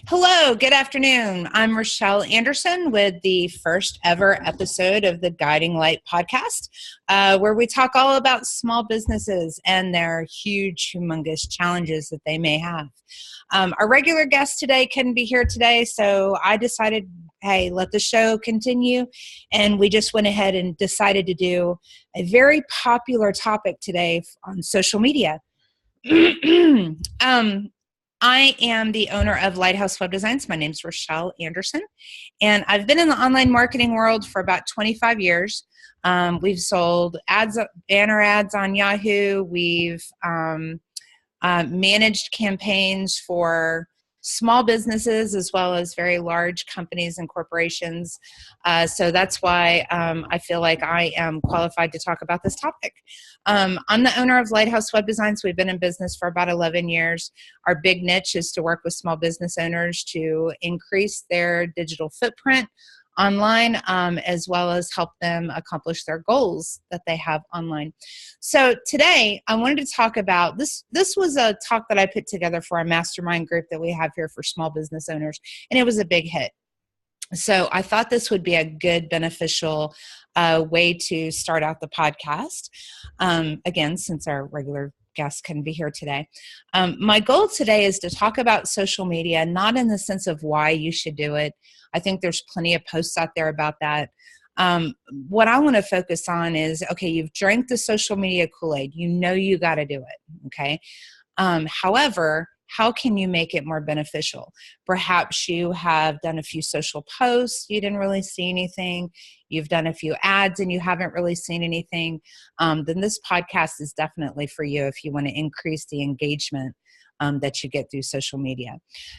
Hello, good afternoon. I'm Rochelle Anderson with the first ever episode of the Guiding Light podcast, where we talk all about small businesses and their huge, humongous challenges that they may have. Our regular guest today couldn't be here today, so I decided, hey, let the show continue. And we just went ahead and decided to do a very popular topic today on social media. I am the owner of Lighthouse Web Designs. My name is Rochelle Anderson, and I've been in the online marketing world for about 25 years. We've sold banner ads on Yahoo. We've managed campaigns for small businesses as well as very large companies and corporations. So that's why I feel like I am qualified to talk about this topic. I'm the owner of Lighthouse Web Designs. We've been in business for about 11 years. Our big niche is to work with small business owners to increase their digital footprint online, as well as help them accomplish their goals that they have online. So today I wanted to talk about this. This was a talk that I put together for a mastermind group that we have here for small business owners, and it was a big hit. So I thought this would be a good, beneficial way to start out the podcast. Again, since our regular guest couldn't be here today. My goal today is to talk about social media, not in the sense of why you should do it. I think there's plenty of posts out there about that. What I want to focus on is, okay, you've drank the social media Kool-Aid. You know you got to do it, okay? However, how can you make it more beneficial? Perhaps you have done a few social posts, you didn't really see anything. You've done a few ads and you haven't really seen anything. Then this podcast is definitely for you if you want to increase the engagement that you get through social media.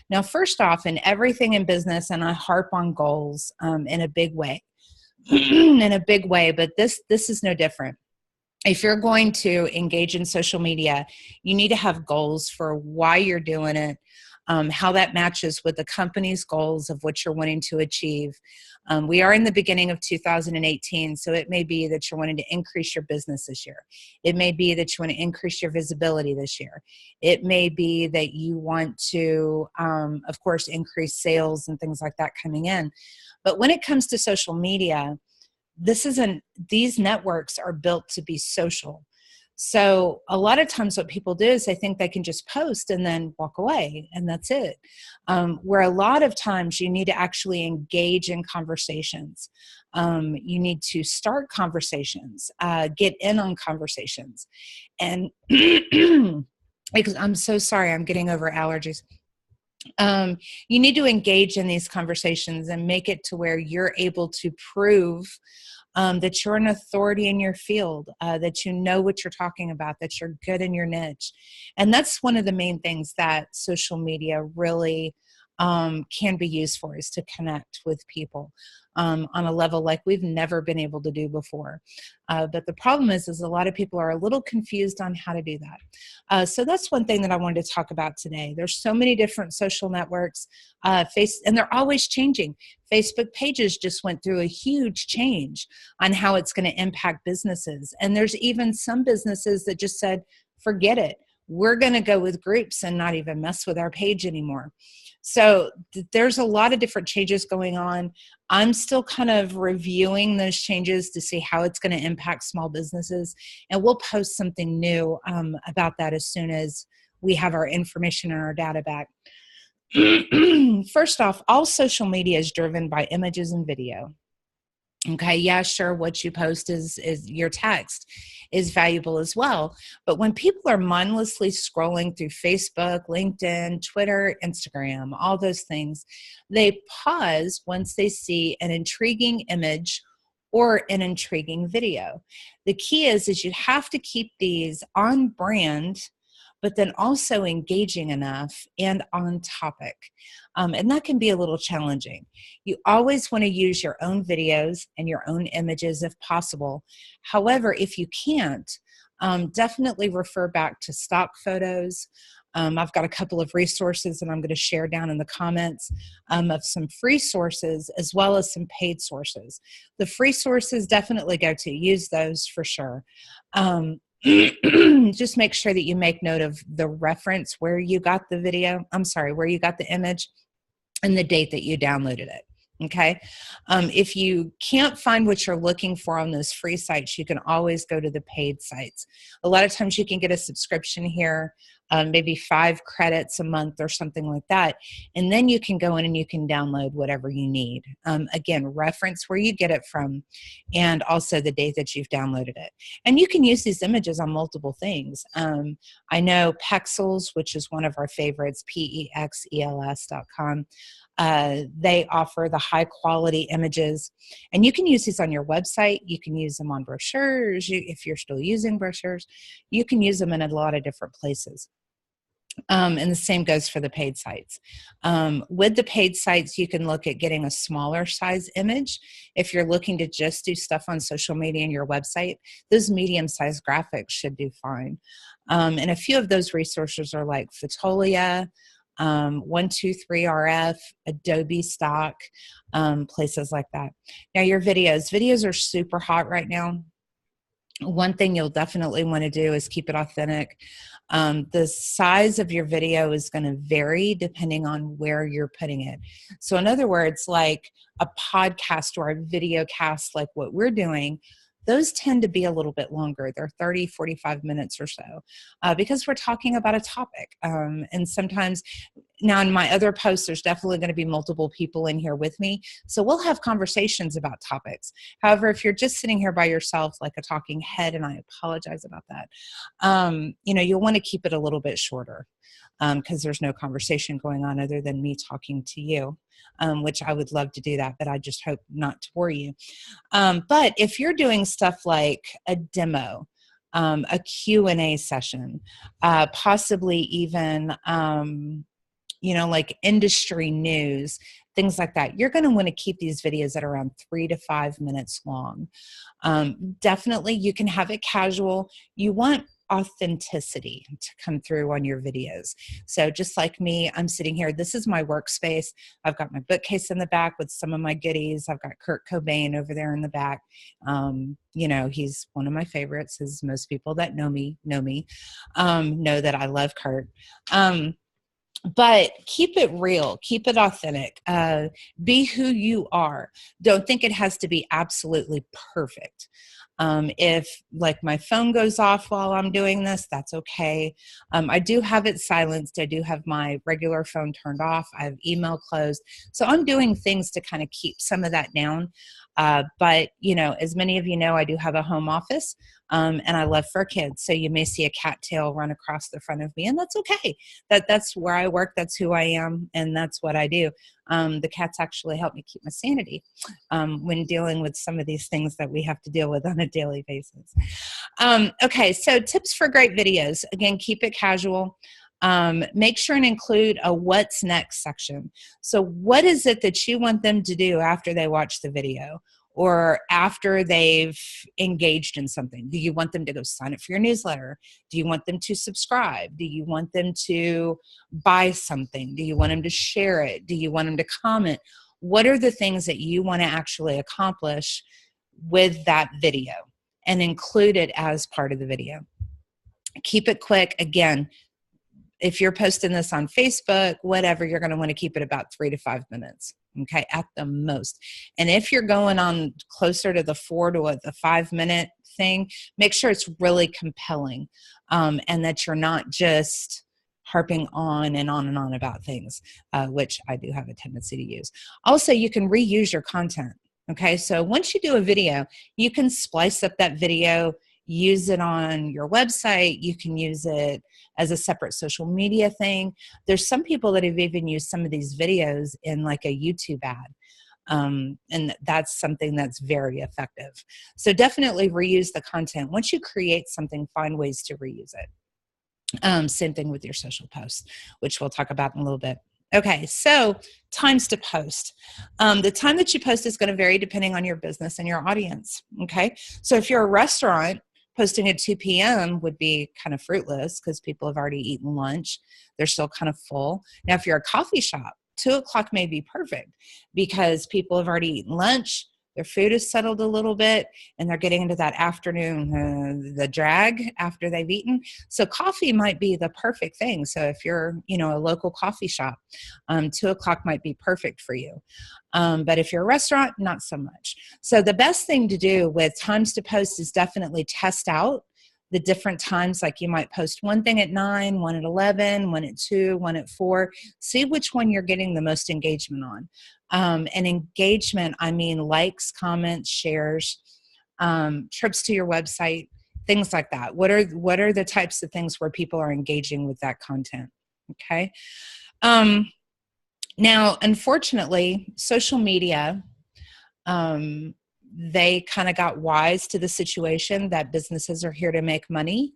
Now, first off, in everything in business, and I harp on goals in a big way, but this is no different. If you're going to engage in social media, you need to have goals for why you're doing it, how that matches with the company's goals of what you're wanting to achieve. We are in the beginning of 2018, so it may be that you're wanting to increase your business this year. It may be that you want to increase your visibility this year. It may be that you want to, of course, increase sales and things like that coming in. But when it comes to social media, these networks are built to be social. So a lot of times what people do is they think they can just post and then walk away and that's it. Where a lot of times you need to actually engage in conversations. You need to start conversations, get in on conversations. And because I'm so sorry, I'm getting over allergies. You need to engage in these conversations and make it to where you're able to prove that you're an authority in your field, that you know what you're talking about, that you're good in your niche. And that's one of the main things that social media really can be used for, is to connect with people on a level like we've never been able to do before. But the problem is a lot of people are a little confused on how to do that. So that's one thing that I wanted to talk about today. There's so many different social networks, and they're always changing. Facebook pages just went through a huge change on how it's going to impact businesses. And there's even some businesses that just said, forget it. We're going to go with groups and not even mess with our page anymore. So there's a lot of different changes going on. I'm still kind of reviewing those changes to see how it's going to impact small businesses. And we'll post something new about that as soon as we have our information and our data back. First off, all social media is driven by images and video. Okay, yeah, sure, what you post is your text is valuable as well. But when people are mindlessly scrolling through Facebook, LinkedIn, Twitter, Instagram, all those things, they pause once they see an intriguing image or an intriguing video. The key is you have to keep these on brand, but then also engaging enough and on topic. And that can be a little challenging. You always want to use your own videos and your own images if possible. However, if you can't, definitely refer back to stock photos. I've got a couple of resources that I'm going to share down in the comments of some free sources as well as some paid sources. The free sources, definitely go to use those for sure. Just make sure that you make note of the reference where you got the video. Where you got the image. and the date that you downloaded it. Okay. If you can't find what you're looking for on those free sites, you can always go to the paid sites. A lot of times you can get a subscription here, maybe 5 credits a month or something like that. And then you can go in and you can download whatever you need. Again, reference where you get it from and also the date that you've downloaded it. And you can use these images on multiple things. I know Pexels, which is one of our favorites, PEXELS.com. They offer the high quality images, and you can use these on your website. You can use them on brochures. If you're still using brochures, you can use them in a lot of different places. And the same goes for the paid sites. With the paid sites, you can look at getting a smaller size image. If you're looking to just do stuff on social media and your website, those medium-sized graphics should do fine. And a few of those resources are like Fotolia, 123RF, Adobe Stock, places like that. Now your videos are super hot right now. One thing you'll definitely want to do is keep it authentic. The size of your video is going to vary depending on where you're putting it. So in other words, like a podcast or a video cast like what we're doing, those tend to be a little bit longer. They're 30, 45 minutes or so because we're talking about a topic. And sometimes, now in my other posts, there's definitely going to be multiple people in here with me. So we'll have conversations about topics. However, if you're just sitting here by yourself like a talking head, and I apologize about that, you'll want to keep it a little bit shorter because there's no conversation going on other than me talking to you. Which I would love to do that, but I just hope not to bore you. But if you're doing stuff like a demo, a Q&A session, possibly even, like industry news, things like that, you're going to want to keep these videos at around 3 to 5 minutes long. Definitely, you can have it casual. You want authenticity to come through on your videos. So just like me, I'm sitting here. This is my workspace. I've got my bookcase in the back with some of my goodies. I've got Kurt Cobain over there in the back. He's one of my favorites, as most people that know me know that I love Kurt. But keep it real, keep it authentic, be who you are. Don't think it has to be absolutely perfect. If like my phone goes off while I'm doing this, that's okay. I do have it silenced. I do have my regular phone turned off. I have email closed. So I'm doing things to kind of keep some of that down. But as many of you know, I do have a home office, and I love fur kids. So you may see a cattail run across the front of me, and that's okay. That's where I work. That's who I am. And that's what I do. The cats actually help me keep my sanity, when dealing with some of these things that we have to deal with on a daily basis. Okay. So tips for great videos. Again, keep it casual. Make sure and include a what's next section. So what is it that you want them to do after they watch the video or after they've engaged in something? Do you want them to go sign up for your newsletter? Do you want them to subscribe? Do you want them to buy something? Do you want them to share it? Do you want them to comment? What are the things that you want to actually accomplish with that video and include it as part of the video? Keep it quick. Again, if you're posting this on Facebook, whatever, you're going to want to keep it about 3 to 5 minutes, okay, at the most. And if you're going on closer to the 4 to the 5 minute thing, make sure it's really compelling, and that you're not just harping on and on and on about things, which I do have a tendency to use. Also, you can reuse your content, okay? So once you do a video, you can splice up that video, use it on your website. You can use it as a separate social media thing. There's some people that have even used some of these videos in like a YouTube ad. And that's something that's very effective. So definitely reuse the content. Once you create something, find ways to reuse it. Same thing with your social posts, which we'll talk about in a little bit. Okay, so times to post. The time that you post is going to vary depending on your business and your audience, okay? So if you're a restaurant, posting at 2 p.m. would be kind of fruitless because people have already eaten lunch. They're still kind of full. Now, if you're a coffee shop, 2 o'clock may be perfect because people have already eaten lunch. their food is settled a little bit, and they're getting into that afternoon, the drag after they've eaten. So coffee might be the perfect thing. So if you're, a local coffee shop, 2 o'clock might be perfect for you. But if you're a restaurant, not so much. So the best thing to do with times to post is definitely test out the different times. Like you might post one thing at 9, one at 11, one at 2, one at 4. See which one you're getting the most engagement on. And engagement, I mean likes, comments, shares, trips to your website, things like that. What are the types of things where people are engaging with that content? Okay. Now, unfortunately, social media, they kind of got wise to the situation that businesses are here to make money,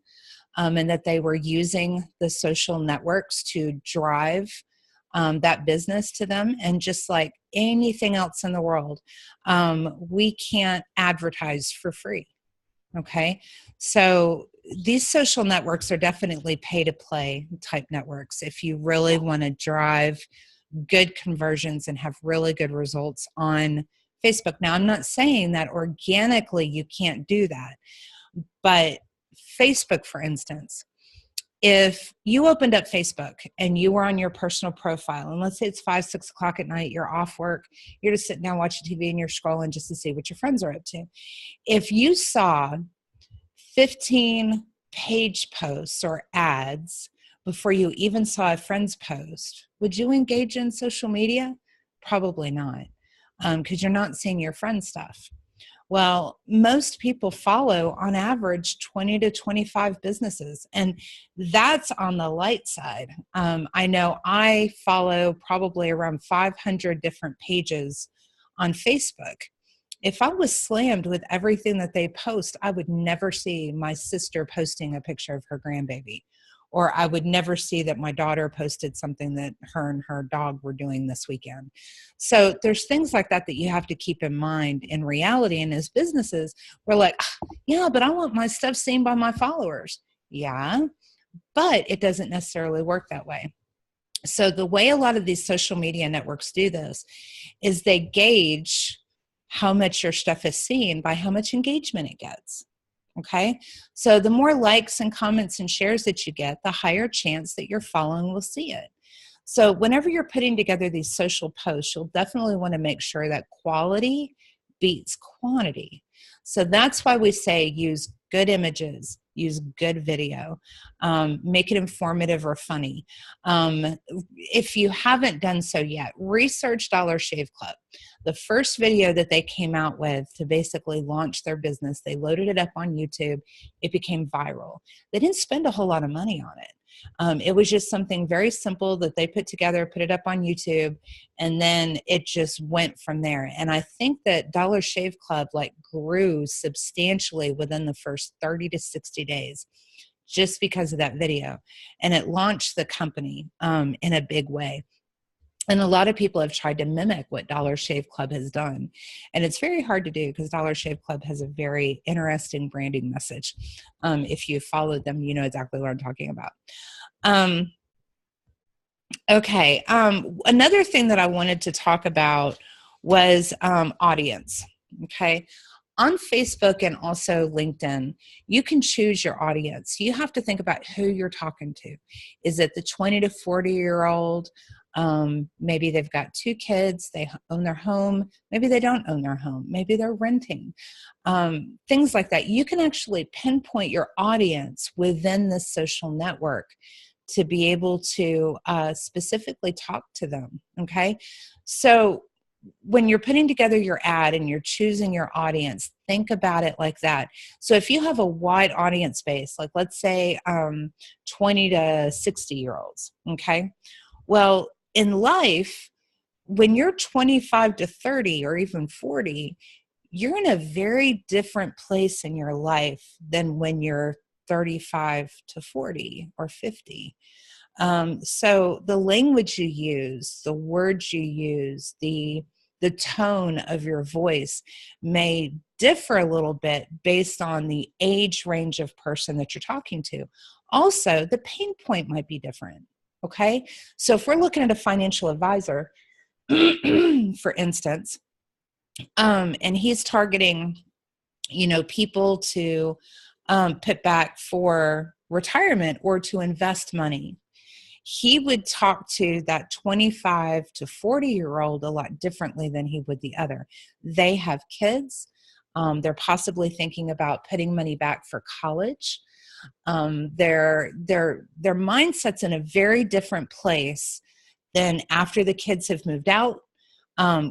and that they were using the social networks to drive that business to them. And just like anything else in the world, we can't advertise for free. Okay. So these social networks are definitely pay to play type networks. If you really want to drive good conversions and have really good results on Facebook. Now, I'm not saying that organically you can't do that, but Facebook, for instance, if you opened up Facebook and you were on your personal profile, and let's say it's 5, 6 o'clock at night, you're off work, you're just sitting down watching TV and you're scrolling just to see what your friends are up to. If you saw 15 page posts or ads before you even saw a friend's post, would you engage in social media? Probably not, because you're not seeing your friend's stuff. Well, most people follow on average 20 to 25 businesses, and that's on the light side. I know I follow probably around 500 different pages on Facebook. If I was slammed with everything that they post, I would never see my sister posting a picture of her grandbaby, or I would never see that my daughter posted something that her and her dog were doing this weekend. So there's things like that that you have to keep in mind in reality. And as businesses, we're like, yeah, but I want my stuff seen by my followers. Yeah, but it doesn't necessarily work that way. So the way a lot of these social media networks do this is they gauge how much your stuff is seen by how much engagement it gets. Okay, so the more likes and comments and shares that you get, the higher chance that your following will see it. So whenever you're putting together these social posts, you'll definitely want to make sure that quality beats quantity. So that's why we say use good images, use good video, make it informative or funny. If you haven't done so yet, research Dollar Shave Club. The first video that they came out with to basically launch their business, they loaded it up on YouTube. It became viral. They didn't spend a whole lot of money on it. It was just something very simple that they put together, put it up on YouTube, and then it just went from there. And I think that Dollar Shave Club grew substantially within the first 30 to 60 days just because of that video. And it launched the company in a big way. And a lot of people have tried to mimic what Dollar Shave Club has done. And it's very hard to do because Dollar Shave Club has a very interesting branding message. If you followed them, you know exactly what I'm talking about. Okay. Another thing that I wanted to talk about was audience. Okay. On Facebook and also LinkedIn, you can choose your audience. You have to think about who you're talking to. Is it the 20 to 40-year-old? Maybe they've got 2 kids, they own their home. Maybe they don't own their home. Maybe they're renting. Things like that. You can actually pinpoint your audience within the social network to be able to specifically talk to them. Okay. So when you're putting together your ad and you're choosing your audience, think about it like that. So if you have a wide audience base, like let's say 20 to 60-year-olds, okay? Well, in life, when you're 25 to 30 or even 40, you're in a very different place in your life than when you're 35 to 40 or 50. So the language you use, the words you use, the tone of your voice may differ a little bit based on the age range of person that you're talking to. Also, the pain point might be different. Okay. So if we're looking at a financial advisor, for instance, And he's targeting, people to put back for retirement or to invest money. He would talk to that 25 to 40-year-old a lot differently than he would the other. They have kids. They're possibly thinking about putting money back for college. Their mindset's in a very different place than after the kids have moved out.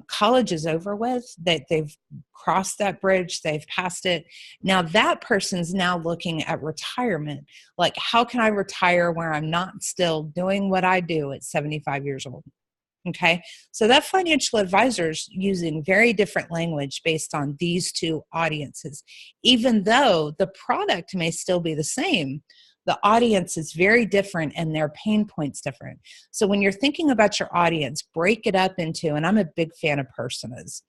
College is over with, that they've crossed that bridge, they've passed it. Now that person's now looking at retirement. Like, how can I retire where I'm not still doing what I do at 75 years old? Okay. So that financial advisor's using very different language based on these two audiences. Even though the product may still be the same, the audience is very different and their pain points different. So when you're thinking about your audience, break it up into, and I'm a big fan of personas.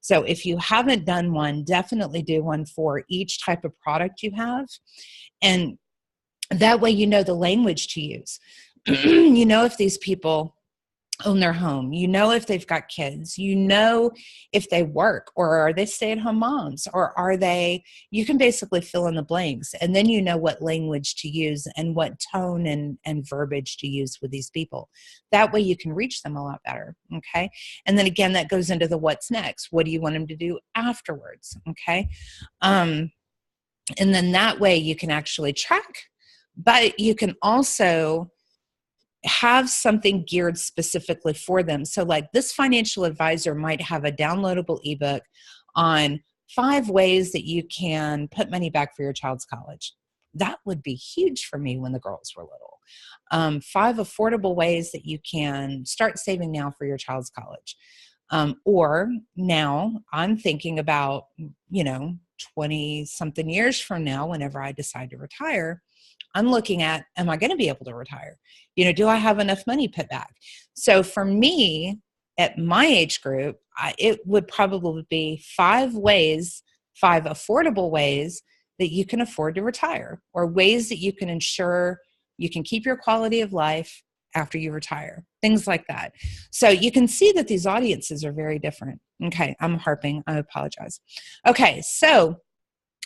So if you haven't done one, definitely do one for each type of product you have. And that way, you know the language to use. You know if these people own their home, if they've got kids, if they work, or are they stay-at-home moms, or are they, you can basically fill in the blanks, and then you know what language to use and what tone and verbiage to use with these people. That way you can reach them a lot better. Okay. And then again, that goes into the what's next. What do you want them to do afterwards? Okay. And then that way you can actually track, but you can also have something geared specifically for them. So like this financial advisor might have a downloadable ebook on 5 ways that you can put money back for your child's college. That would be huge for me when the girls were little. 5 affordable ways that you can start saving now for your child's college. Or now I'm thinking about, 20 something years from now, whenever I decide to retire, I'm looking at, am I going to be able to retire? Do I have enough money put back? So for me, at my age group, it would probably be 5 affordable ways that you can afford to retire, or ways that you can ensure you can keep your quality of life after you retire, things like that. So you can see that these audiences are very different. Okay, I'm harping, I apologize. Okay, so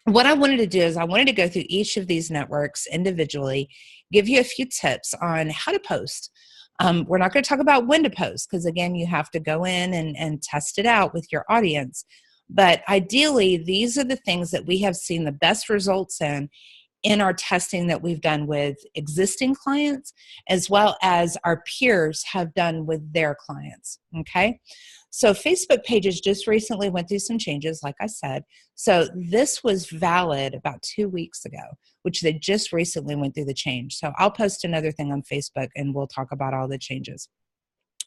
what I wanted to do is I wanted to go through each of these networks individually, give you a few tips on how to post. We're not going to talk about when to post, because again, you have to go in and test it out with your audience. But ideally, these are the things that we have seen the best results in our testing that we've done with existing clients, as well as our peers have done with their clients. Okay. So Facebook pages just recently went through some changes, like I said. So this was valid about 2 weeks ago, which they just recently went through the change. So I'll post another thing on Facebook and we'll talk about all the changes.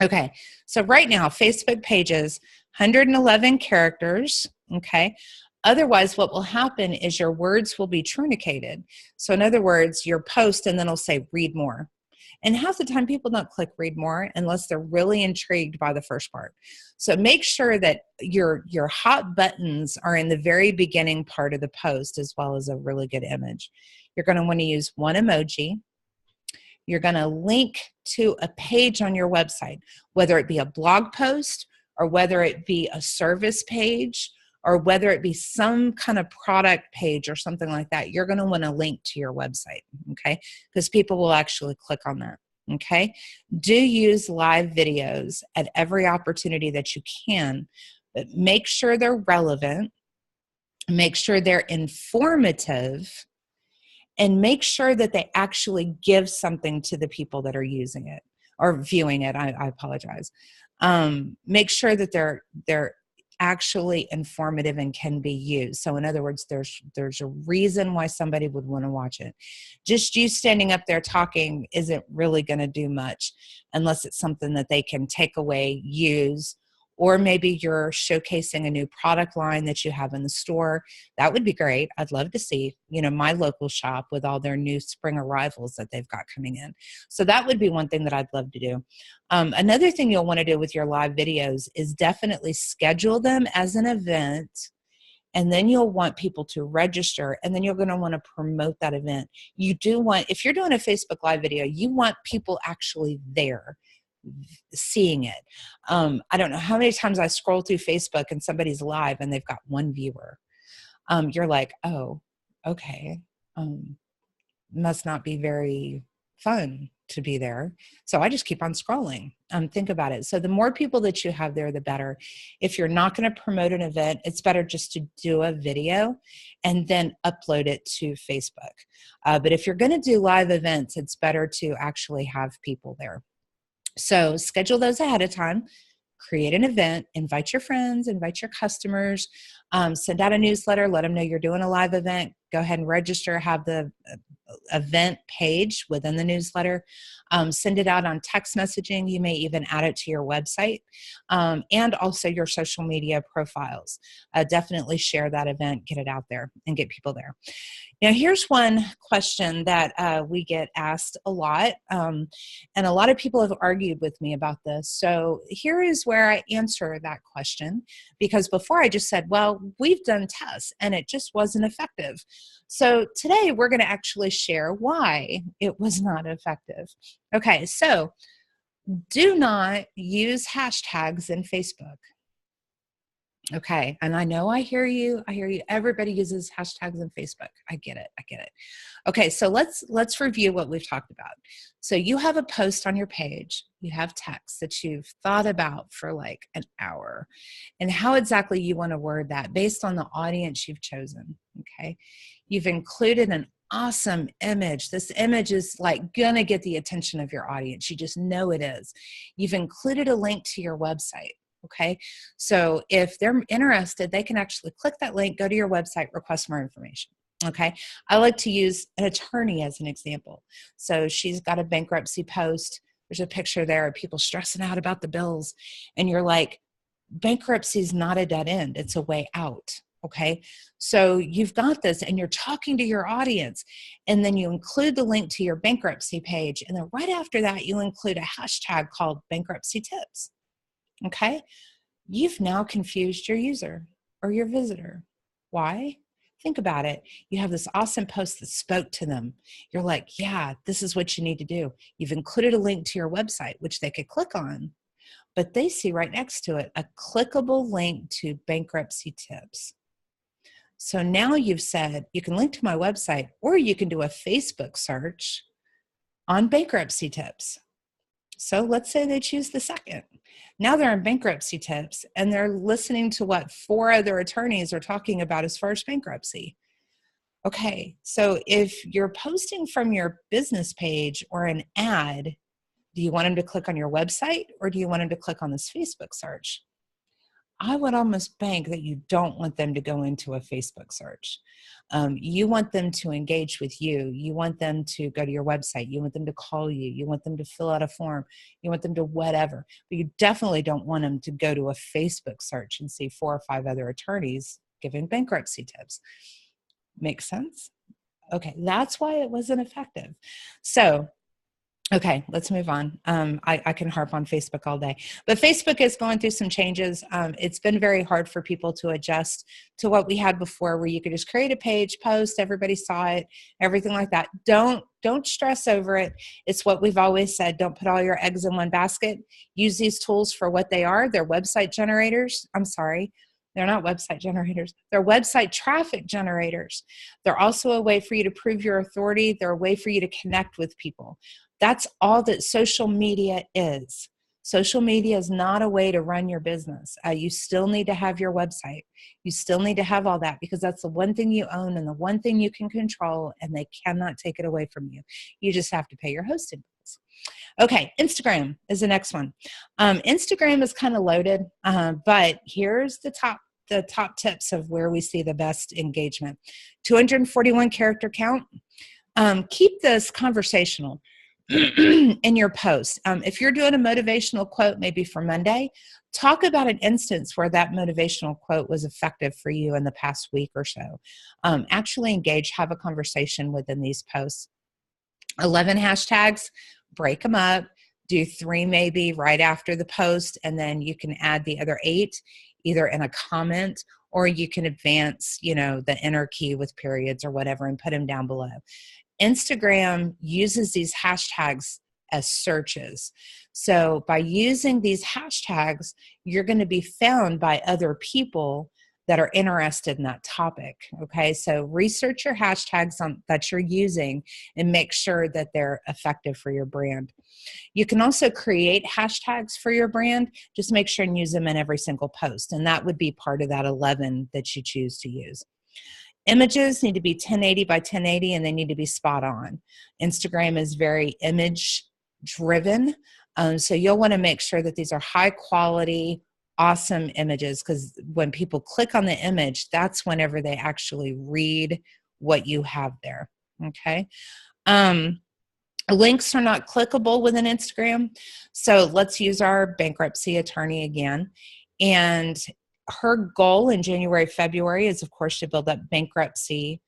Okay, so right now, Facebook pages, 111 characters, okay? Otherwise, what will happen is your words will be truncated. So in other words, your post, and then it'll say, read more. And half the time, people don't click read more unless they're really intrigued by the first part. So make sure that your hot buttons are in the very beginning part of the post, as well as a really good image. You're going to want to use one emoji. You're going to link to a page on your website, whether it be a blog post, or whether it be a service page, or whether it be some kind of product page or something like that. You're going to want to link to your website, okay? Because people will actually click on that, okay? Do use live videos at every opportunity that you can, but make sure they're relevant, make sure they're informative, and make sure that they actually give something to the people that are using it or viewing it. I apologize. Make sure that they're actually informative and can be used. So in other words, there's a reason why somebody would want to watch it. Just you standing up there talking isn't really going to do much unless it's something that they can take away, use, or maybe you're showcasing a new product line that you have in the store. That would be great. I'd love to see, my local shop with all their new spring arrivals that they've got coming in. So that would be one thing that I'd love to do. Another thing you'll want to do with your live videos is definitely schedule them as an event. And then you'll want people to register, and then you're going to want to promote that event. You do want, if you're doing a Facebook Live video, you want people actually there. seeing it. I don't know how many times I scroll through Facebook and somebody's live and they've got one viewer. You're like, oh, okay. Must not be very fun to be there. So I just keep on scrolling. Think about it. So the more people that you have there, the better. If you're not going to promote an event, it's better just to do a video and then upload it to Facebook. But if you're going to do live events, it's better to actually have people there. So schedule those ahead of time. Create an event, invite your friends, invite your customers, send out a newsletter, let them know you're doing a live event. Go ahead and register, have the event page within the newsletter. Send it out on text messaging. You may even add it to your website, and also your social media profiles. Definitely share that event, get it out there, and get people there. Now, here's one question that we get asked a lot, and a lot of people have argued with me about this. So here is where I answer that question, because before I just said, well, we've done tests and it just wasn't effective. So today we're going to actually share why it was not effective. Okay, so do not use hashtags in Facebook. Okay, and I know I hear you. Everybody uses hashtags on Facebook. I get it. Okay, so let's review what we've talked about. So you have a post on your page. You have text that you've thought about for like an hour and how exactly you want to word that based on the audience you've chosen. Okay, you've included an awesome image. This image is like gonna get the attention of your audience. You just know it is. You've included a link to your website. Okay, so if they're interested, they can actually click that link, go to your website, request more information. Okay, I like to use an attorney as an example. So she's got a bankruptcy post. There's a picture there of people stressing out about the bills. And you're like, bankruptcy is not a dead end. It's a way out. Okay, so you've got this and you're talking to your audience, and then you include the link to your bankruptcy page. And then right after that, you include a hashtag called bankruptcy tips. Okay, you've now confused your user or your visitor. Why? Think about it. You have this awesome post that spoke to them. You're like, yeah, this is what you need to do. You've included a link to your website, which they could click on, but they see right next to it a clickable link to bankruptcy tips. So now you've said you can link to my website, or you can do a Facebook search on bankruptcy tips. So let's say they choose the second. Now they're in bankruptcy tips and they're listening to what 4 other attorneys are talking about as far as bankruptcy. Okay, so if you're posting from your business page or an ad, do you want them to click on your website or do you want them to click on this Facebook search? I would almost bank that you don't want them to go into a Facebook search. You want them to engage with you. You want them to go to your website. You want them to call you. You want them to fill out a form. You want them to whatever. But you definitely don't want them to go to a Facebook search and see 4 or 5 other attorneys giving bankruptcy tips. Makes sense? Okay, that's why it wasn't effective. So, okay, let's move on. I can harp on Facebook all day, but Facebook is going through some changes. It's been very hard for people to adjust to what we had before, where you could just create a page, post, everybody saw it, everything like that. Don't stress over it. It's what we've always said. Don't put all your eggs in one basket. Use these tools for what they are. They're website generators. I'm sorry. They're not website generators. They're website traffic generators. They're also a way for you to prove your authority. They're a way for you to connect with people. That's all that social media is. Social media is not a way to run your business. You still need to have your website. You still need to have all that, because that's the one thing you own and the one thing you can control, and they cannot take it away from you. You just have to pay your hosting bills. Okay, Instagram is the next one. Instagram is kind of loaded, but here's the top tips of where we see the best engagement. 241 character count. Keep this conversational in your post. If you're doing a motivational quote, maybe for Monday, talk about an instance where that motivational quote was effective for you in the past week or so. Actually engage, have a conversation within these posts. 11 hashtags, break them up, do 3 maybe right after the post, and then you can add the other 8 either in a comment, or you can advance, the inner key with periods or whatever and put them down below. Instagram uses these hashtags as searches. So by using these hashtags, you're going to be found by other people that are interested in that topic. Okay, so research your hashtags that you're using and make sure that they're effective for your brand. You can also create hashtags for your brand. Just make sure and use them in every single post. And that would be part of that 11 that you choose to use. Images need to be 1080 by 1080 and they need to be spot on. Instagram is very image driven. So you'll want to make sure that these are high quality, awesome images, because when people click on the image, that's whenever they actually read what you have there. Okay. Links are not clickable within Instagram. So let's use our bankruptcy attorney again. And her goal in January, February is, of course, to build up bankruptcy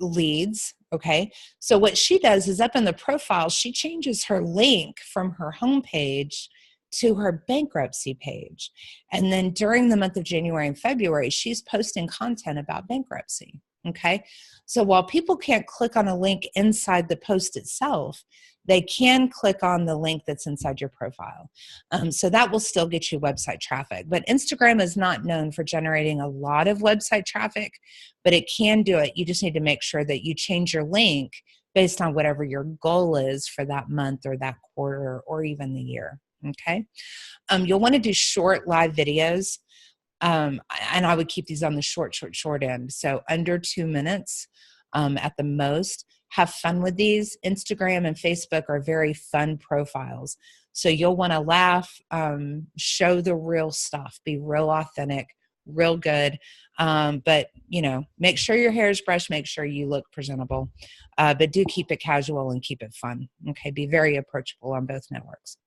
leads. Okay. So what she does is up in the profile, she changes her link from her homepage to her bankruptcy page. And then during the month of January and February, she's posting content about bankruptcy. Okay. So while people can't click on a link inside the post itself, they can click on the link that's inside your profile. So that will still get you website traffic. But Instagram is not known for generating a lot of website traffic, but it can do it. You just need to make sure that you change your link based on whatever your goal is for that month or that quarter or even the year. Okay. You'll want to do short live videos. And I would keep these on the short end. So under 2 minutes at the most. Have fun with these. Instagram and Facebook are very fun profiles. So you'll want to laugh, show the real stuff, be real authentic, real good. But, make sure your hair is brushed, make sure you look presentable. But do keep it casual and keep it fun. Okay, be very approachable on both networks.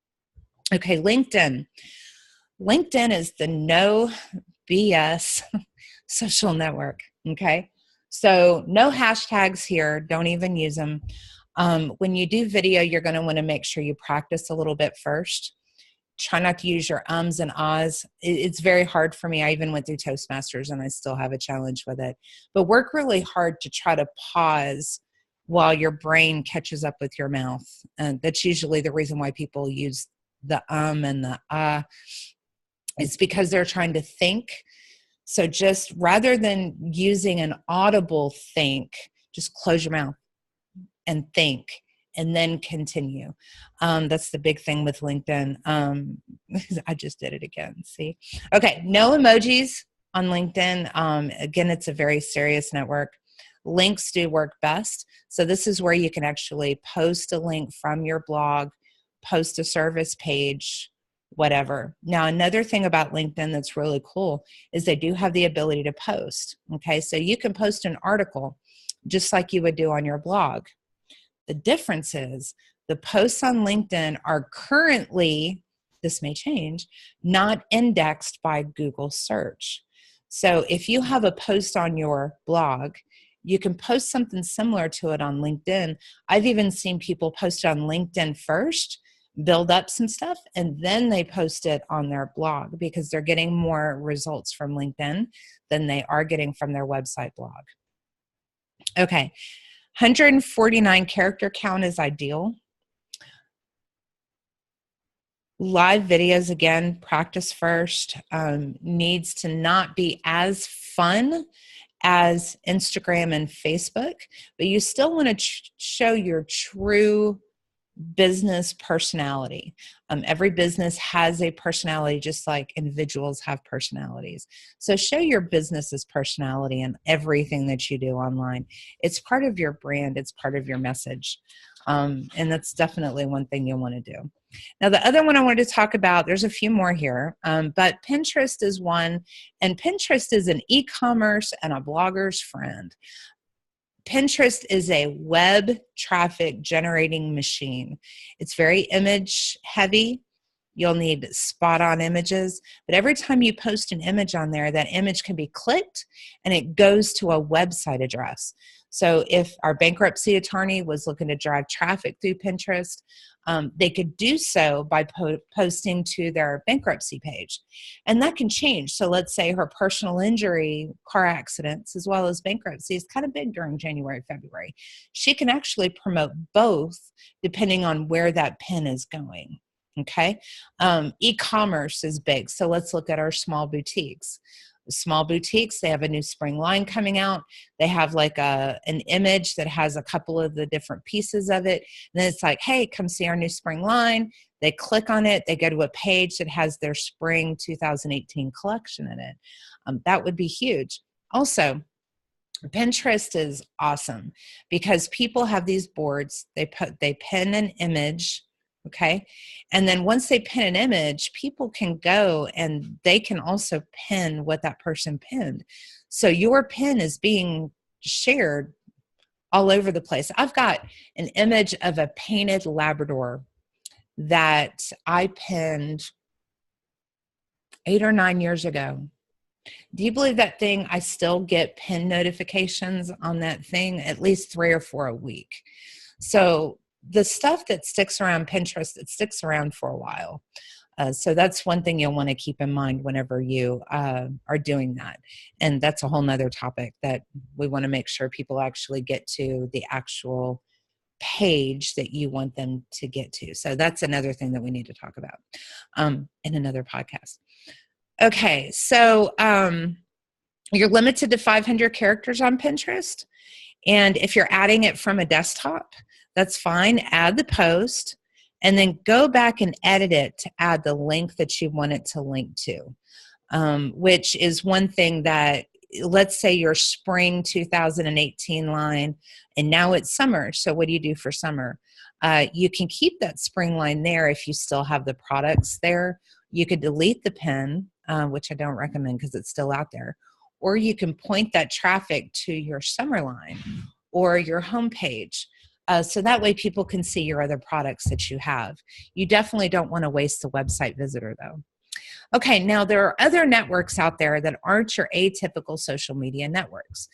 Okay, LinkedIn. LinkedIn is the no BS social network, okay? So no hashtags here, don't even use them. When you do video, you're gonna wanna make sure you practice a little bit first. Try not to use your ums and ahs. It's very hard for me. I even went through Toastmasters and I still have a challenge with it. But work really hard to try to pause while your brain catches up with your mouth. And that's usually the reason why people use the and the it's because they're trying to think. So just rather than using an audible think, just close your mouth and think and then continue. That's the big thing with LinkedIn. I just did it again, see? Okay, no emojis on LinkedIn. Again, it's a very serious network. Links do work best. So this is where you can actually post a link from your blog, post a service page, whatever. Now, another thing about LinkedIn that's really cool is they do have the ability to post. Okay, so you can post an article just like you would do on your blog. The difference is the posts on LinkedIn are currently, this may change, not indexed by Google search. So if you have a post on your blog, you can post something similar to it on LinkedIn. I've even seen people post it on LinkedIn first, build up some stuff, and then they post it on their blog because they're getting more results from LinkedIn than they are getting from their website blog. Okay, 149 character count is ideal. Live videos, again, practice first. Needs to not be as fun as Instagram and Facebook, but you still want to show your true business personality. Every business has a personality, just like individuals have personalities. So show your business's personality in everything that you do online. It's part of your brand. It's part of your message. And that's definitely one thing you'll want to do. Now, the other one I wanted to talk about, there's a few more here, but Pinterest is one, and Pinterest is an e-commerce and a blogger's friend. Pinterest is a web traffic generating machine. It's very image heavy. You'll need spot on images, but every time you post an image on there, that image can be clicked and it goes to a website address. So if our bankruptcy attorney was looking to drive traffic through Pinterest, they could do so by posting to their bankruptcy page. And that can change. So let's say her personal injury, car accidents, as well as bankruptcy is kind of big during January, February. She can actually promote both depending on where that pin is going. Okay. E-commerce is big. So let's look at our small boutiques. Small boutiques, they have a new spring line coming out. They have like an image that has a couple of the different pieces of it. And then it's like, hey, come see our new spring line. They click on it. They go to a page that has their spring 2018 collection in it. That would be huge. Also, Pinterest is awesome because people have these boards. They pin an image. Okay. And then once they pin an image, people can go and they can also pin what that person pinned. So your pin is being shared all over the place. I've got an image of a painted Labrador that I pinned 8 or 9 years ago. Do you believe that thing? I still get pin notifications on that thing, at least 3 or 4 a week. So the stuff that sticks around Pinterest, it sticks around for a while. So that's one thing you'll want to keep in mind whenever you are doing that. And that's a whole nother topic that we want to make sure people actually get to the actual page that you want them to get to. So that's another thing that we need to talk about in another podcast. Okay, so you're limited to 500 characters on Pinterest. And if you're adding it from a desktop, that's fine. Add the post and then go back and edit it to add the link that you want it to link to, which is one thing that, let's say your spring 2018 line, and now it's summer. So what do you do for summer? You can keep that spring line there if you still have the products there. You could delete the pin, which I don't recommend because it's still out there. Or you can point that traffic to your summer line or your homepage. So that way people can see your other products that you have. You definitely don't want to waste the website visitor though. Okay, now there are other networks out there that aren't your atypical social media networks.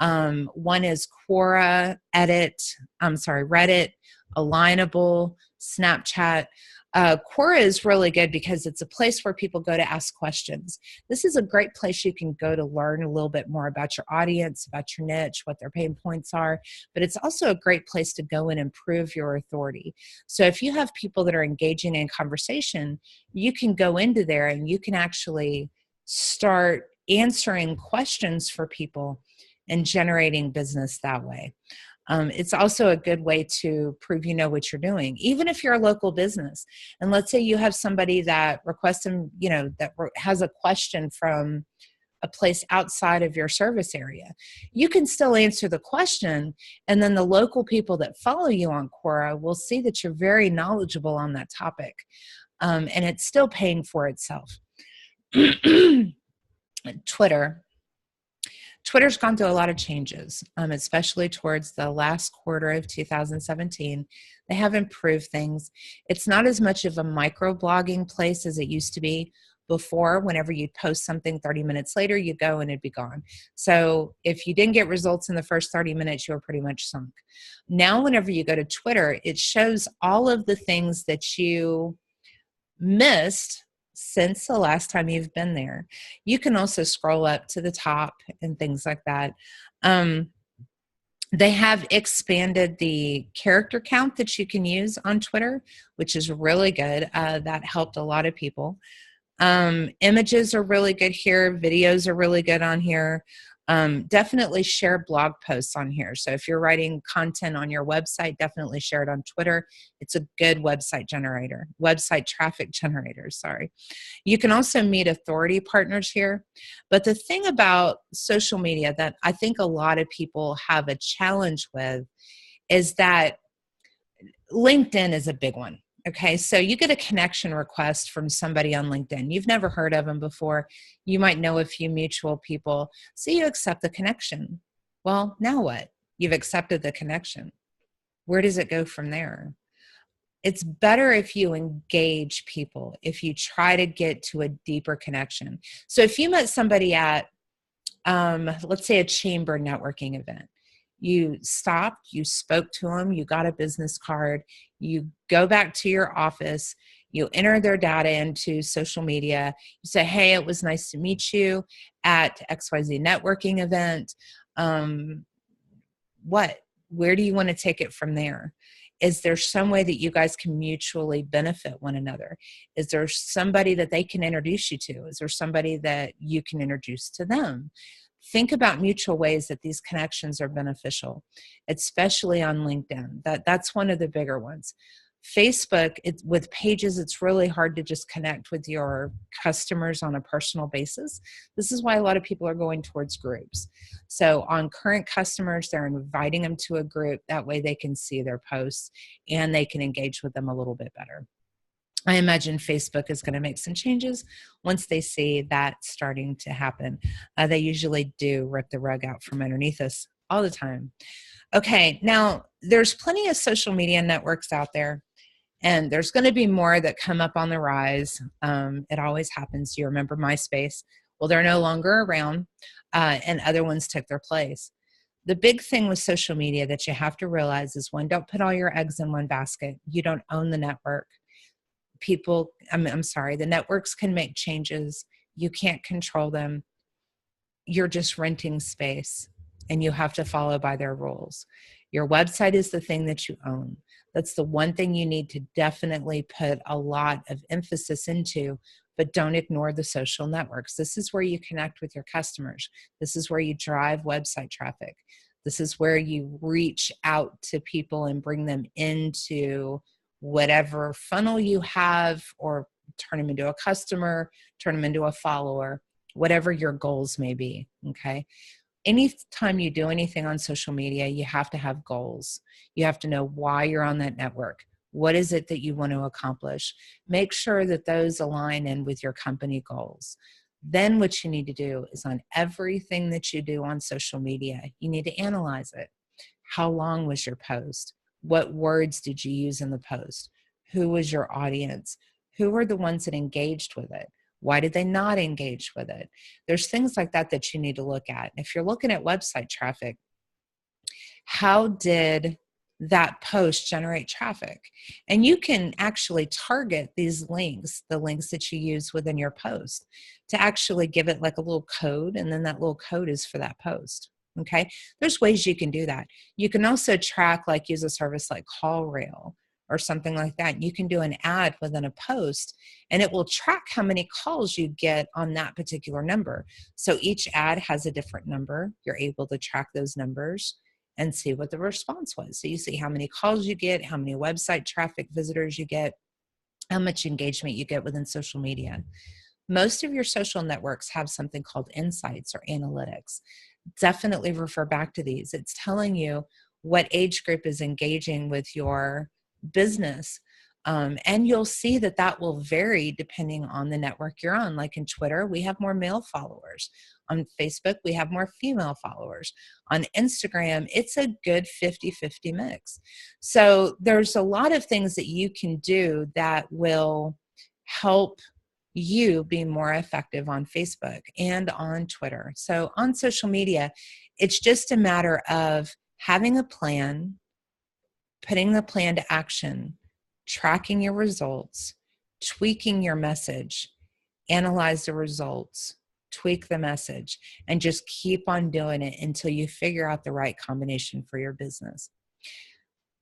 One is Quora, Reddit, Alignable, Snapchat. Quora is really good because it's a place where people go to ask questions. This is a great place you can go to learn a little bit more about your audience, about your niche, what their pain points are, but it's also a great place to go and improve your authority. So if you have people that are engaging in conversation, you can go into there and you can actually start answering questions for people and generating business that way. It's also a good way to prove you know what you're doing, even if you're a local business. And let's say you have somebody that requests has a question from a place outside of your service area. You can still answer the question, and then the local people that follow you on Quora will see that you're very knowledgeable on that topic, and it's still paying for itself. Twitter's gone through a lot of changes, especially towards the last quarter of 2017. They have improved things. It's not as much of a microblogging place as it used to be before. Whenever you'd post something 30 minutes later, you go and it'd be gone. So if you didn't get results in the first 30 minutes, you were pretty much sunk. Now, whenever you go to Twitter, it shows all of the things that you missed since the last time you've been there. You can also scroll up to the top and things like that. They have expanded the character count that you can use on Twitter, which is really good. That helped a lot of people. Images are really good here. Videos are really good on here. Definitely share blog posts on here. So if you're writing content on your website, definitely share it on Twitter. It's a good website traffic generator, sorry. You can also meet authority partners here. But the thing about social media that I think a lot of people have a challenge with is that LinkedIn is a big one. Okay, so you get a connection request from somebody on LinkedIn. You've never heard of them before. You might know a few mutual people. So you accept the connection. Well, now what? You've accepted the connection. Where does it go from there? It's better if you engage people, if you try to get to a deeper connection. So if you met somebody at, let's say, a chamber networking event, You stopped, you spoke to them, you got a business card, you go back to your office, you enter their data into social media, you say, hey, it was nice to meet you at XYZ networking event. What? Where do you want to take it from there? Is there some way that you guys can mutually benefit one another? Is there somebody that they can introduce you to? Is there somebody that you can introduce to them? Think about mutual ways that these connections are beneficial, especially on LinkedIn. That's one of the bigger ones. Facebook, with pages, it's really hard to just connect with your customers on a personal basis. This is why a lot of people are going towards groups. So on current customers, they're inviting them to a group. That way they can see their posts and they can engage with them a little bit better. I imagine Facebook is going to make some changes once they see that starting to happen. They usually do rip the rug out from underneath us all the time. Okay, now there's plenty of social media networks out there, and there's going to be more that come up on the rise. It always happens. You remember MySpace? Well, they're no longer around, and other ones took their place. The big thing with social media that you have to realize is, one, don't put all your eggs in one basket. You don't own the network. The networks can make changes. You can't control them. You're just renting space, and you have to follow by their rules. Your website is the thing that you own. That's the one thing you need to definitely put a lot of emphasis into, but don't ignore the social networks. This is where you connect with your customers. This is where you drive website traffic. This is where you reach out to people and bring them into whatever funnel you have, or turn them into a customer, turn them into a follower, whatever your goals may be, okay? Anytime you do anything on social media, you have to have goals. You have to know why you're on that network. What is it that you want to accomplish? Make sure that those align in with your company goals. Then what you need to do is, on everything that you do on social media, you need to analyze it. How long was your post? What words did you use in the post? Who was your audience? Who were the ones that engaged with it? Why did they not engage with it? There's things like that that you need to look at. If you're looking at website traffic, how did that post generate traffic? And you can actually target these links, the links that you use within your post, to actually give it like a little code, and then that little code is for that post. Okay, there's ways you can do that. You can also track, like use a service like CallRail or something like that. You can do an ad within a post, and it will track how many calls you get on that particular number. So each ad has a different number. You're able to track those numbers and see what the response was. So you see how many calls you get, how many website traffic visitors you get, how much engagement you get within social media. Most of your social networks have something called insights or analytics. Definitely refer back to these. It's telling you what age group is engaging with your business. And you'll see that that will vary depending on the network you're on. Like in Twitter, we have more male followers. On Facebook, we have more female followers. On Instagram, it's a good 50-50 mix. So there's a lot of things that you can do that will help you be more effective on Facebook and on Twitter. So on social media, it's just a matter of having a plan, putting the plan to action, tracking your results, tweaking your message, analyze the results, tweak the message, and just keep on doing it until you figure out the right combination for your business.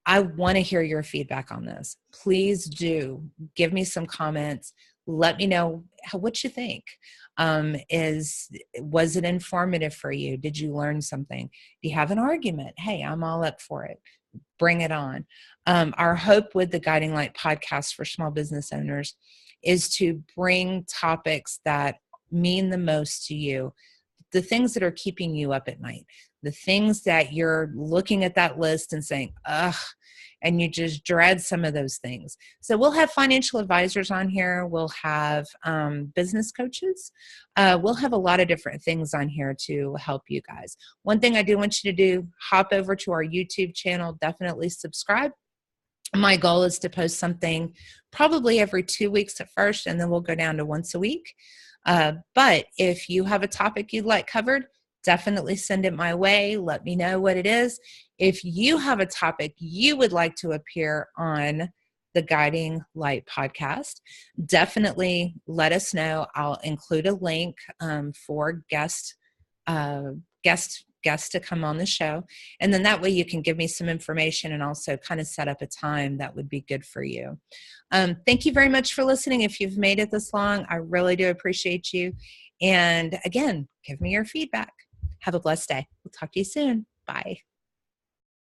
I want to hear your feedback on this. Please do give me some comments. Let me know what you think. Was it informative for you? Did you learn something? Do you have an argument? Hey, I'm all up for it. Bring it on. Our hope with the Guiding Light podcast for small business owners is to bring topics that mean the most to you, the things that are keeping you up at night, the things that you're looking at that list and saying, ugh, and you just dread some of those things. So we'll have financial advisors on here. We'll have business coaches. We'll have a lot of different things on here to help you guys. One thing I do want you to do, hop over to our YouTube channel, definitely subscribe. My goal is to post something probably every 2 weeks at first, and then we'll go down to once a week. But if you have a topic you'd like covered, definitely send it my way. Let me know what it is. If you have a topic you would like to appear on the Guiding Light podcast, definitely let us know. I'll include a link for guests to come on the show. And then that way you can give me some information and also kind of set up a time that would be good for you. Thank you very much for listening. If you've made it this long, I really do appreciate you. And again, give me your feedback. Have a blessed day. We'll talk to you soon. Bye.